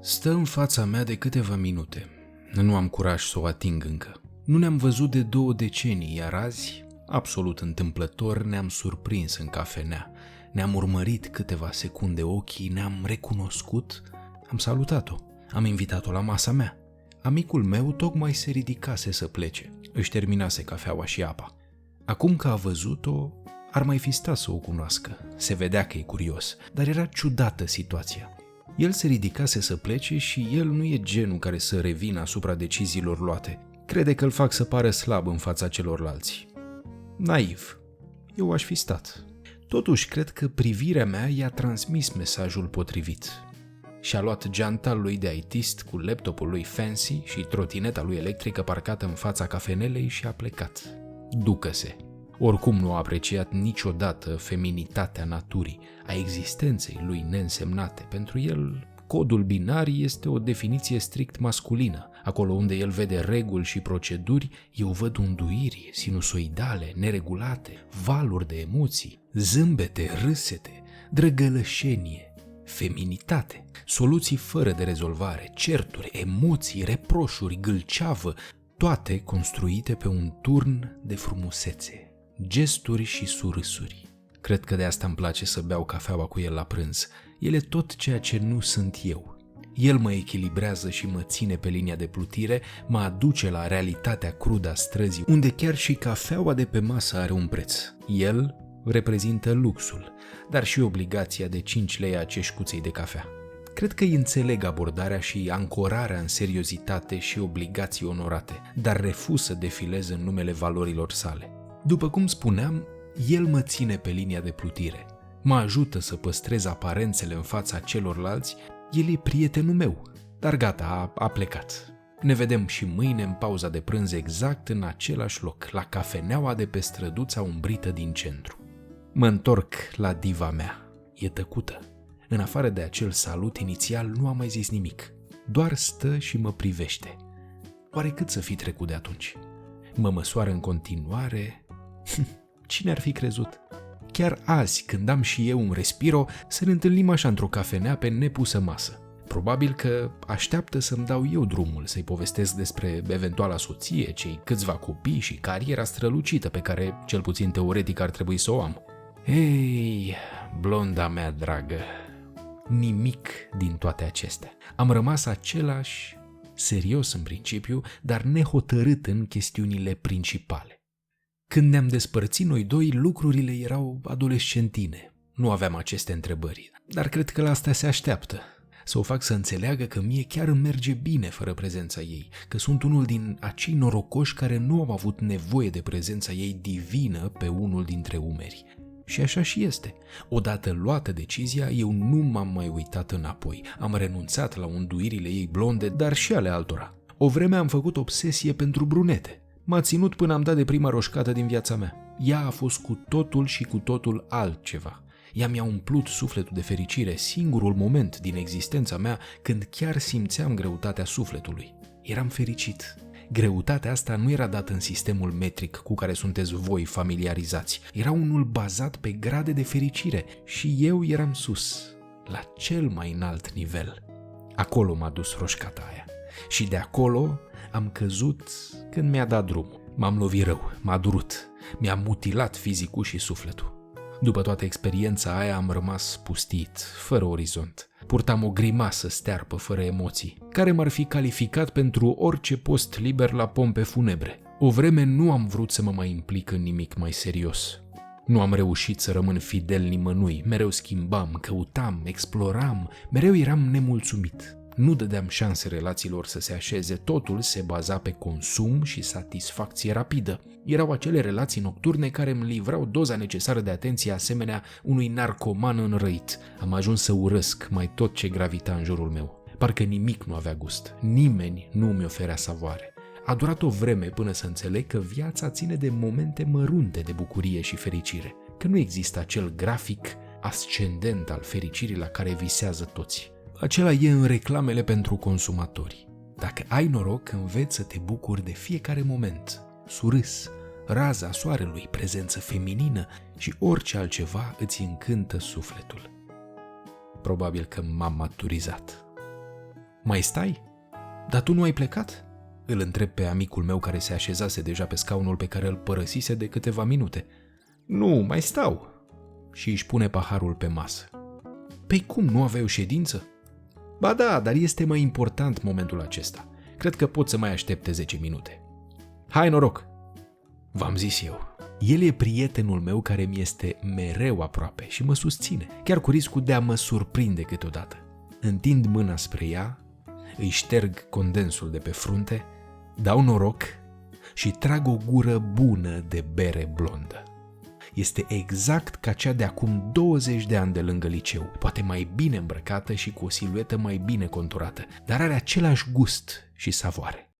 Stă în fața mea de câteva minute. Nu am curaj să o ating încă. Nu ne-am văzut de 2 decenii, iar azi, absolut întâmplător, ne-am surprins în cafenea. Ne-am urmărit câteva secunde ochii, ne-am recunoscut, am salutat-o, am invitat-o la masa mea. Amicul meu tocmai se ridicase să plece, își terminase cafeaua și apa. Acum că a văzut-o, ar mai fi stat să o cunoască. Se vedea că e curios, dar era ciudată situația. El se ridicase să plece și el nu e genul care să revină asupra deciziilor luate. Crede că îl fac să pară slab în fața celorlalți. Naiv. Eu aș fi stat. Totuși, cred că privirea mea i-a transmis mesajul potrivit. Și-a luat geanta lui de IT-ist cu laptopul lui fancy și trotineta lui electrică parcată în fața cafenelei și a plecat. Ducă-se. Oricum nu a apreciat niciodată feminitatea naturii, a existenței lui neînsemnate. Pentru el, codul binar este o definiție strict masculină. Acolo unde el vede reguli și proceduri, eu văd unduiri sinusoidale, neregulate, valuri de emoții, zâmbete, râsete, drăgălășenie, feminitate, soluții fără de rezolvare, certuri, emoții, reproșuri, gâlceavă, toate construite pe un turn de frumusețe, gesturi și surâsuri. Cred că de asta îmi place să beau cafeaua cu el la prânz. El e tot ceea ce nu sunt eu. El mă echilibrează și mă ține pe linia de plutire, mă aduce la realitatea crudă a străzii, unde chiar și cafeaua de pe masă are un preț. El reprezintă luxul, dar și obligația de 5 lei a ceșcuței de cafea. Cred că îi înțeleg abordarea și ancorarea în seriozitate și obligații onorate, dar refuz să defilez în numele valorilor sale. După cum spuneam, el mă ține pe linia de plutire, mă ajută să păstrez aparențele în fața celorlalți. El e prietenul meu, dar gata, a plecat. Ne vedem și mâine în pauza de prânz exact în același loc, la cafeneaua de pe străduța umbrită din centru. Mă întorc la diva mea, e tăcută. În afară de acel salut inițial nu a mai zis nimic, doar stă și mă privește. Oare cât să fi trecut de atunci? Mă măsoară în continuare? Cine ar fi crezut? Chiar azi, când am și eu un respiro, să ne întâlnim așa într-o cafenea pe nepusă masă. Probabil că așteaptă să-mi dau eu drumul, să-i povestesc despre eventuala soție, cei câțiva copii și cariera strălucită pe care, cel puțin teoretic, ar trebui să o am. Ei, blonda mea dragă, nimic din toate acestea. Am rămas același, serios în principiu, dar nehotărât în chestiunile principale. Când ne-am despărțit noi doi, lucrurile erau adolescentine. Nu aveam aceste întrebări, dar cred că la asta se așteaptă. Să o fac să înțeleagă că mie chiar îmi merge bine fără prezența ei, că sunt unul din acei norocoși care nu au avut nevoie de prezența ei divină pe unul dintre umeri. Și așa și este. Odată luată decizia, eu nu m-am mai uitat înapoi. Am renunțat la unduirile ei blonde, dar și ale altora. O vreme am făcut obsesie pentru brunete. M-a ținut până am dat de prima roșcată din viața mea. Ea a fost cu totul și cu totul altceva. Ea mi-a umplut sufletul de fericire, singurul moment din existența mea când chiar simțeam greutatea sufletului. Eram fericit. Greutatea asta nu era dată în sistemul metric cu care sunteți voi familiarizați. Era unul bazat pe grade de fericire și eu eram sus, la cel mai înalt nivel. Acolo m-a dus roșcata aia. Și de acolo am căzut când mi-a dat drumul. M-am lovit rău, m-a durut, mi-a mutilat fizicul și sufletul. După toată experiența aia am rămas pustit, fără orizont. Purtam o grimasă stearpă, fără emoții, care m-ar fi calificat pentru orice post liber la pompe funebre. O vreme nu am vrut să mă mai implic în nimic mai serios. Nu am reușit să rămân fidel nimănui, mereu schimbam, căutam, exploram, mereu eram nemulțumit. Nu dădeam șanse relațiilor să se așeze, totul se baza pe consum și satisfacție rapidă. Erau acele relații nocturne care îmi livrau doza necesară de atenție asemenea unui narcoman înrăit. Am ajuns să urăsc mai tot ce gravita în jurul meu. Parcă nimic nu avea gust, nimeni nu mi oferea savoare. A durat o vreme până să înțeleg că viața ține de momente mărunte de bucurie și fericire, că nu există acel grafic ascendent al fericirii la care visează toți. Acela e în reclamele pentru consumatori. Dacă ai noroc, înveți să te bucuri de fiecare moment. Surâs, raza soarelui, prezență feminină și orice altceva îți încântă sufletul. Probabil că m-am maturizat. Mai stai? Dar tu nu ai plecat? Îl întreb pe amicul meu care se așezase deja pe scaunul pe care îl părăsise de câteva minute. Nu, mai stau. Și își pune paharul pe masă. Păi cum, nu aveai o ședință? Ba da, dar este mai important momentul acesta. Cred că pot să mai aștepte 10 minute. Hai noroc! V-am zis eu. El e prietenul meu care mi este mereu aproape și mă susține, chiar cu riscul de a mă surprinde câteodată. Întind mâna spre ea, îi șterg condensul de pe frunte, dau noroc și trag o gură bună de bere blondă. Este exact ca cea de acum 20 de ani de lângă liceu, poate mai bine îmbrăcată și cu o siluetă mai bine conturată, dar are același gust și savoare.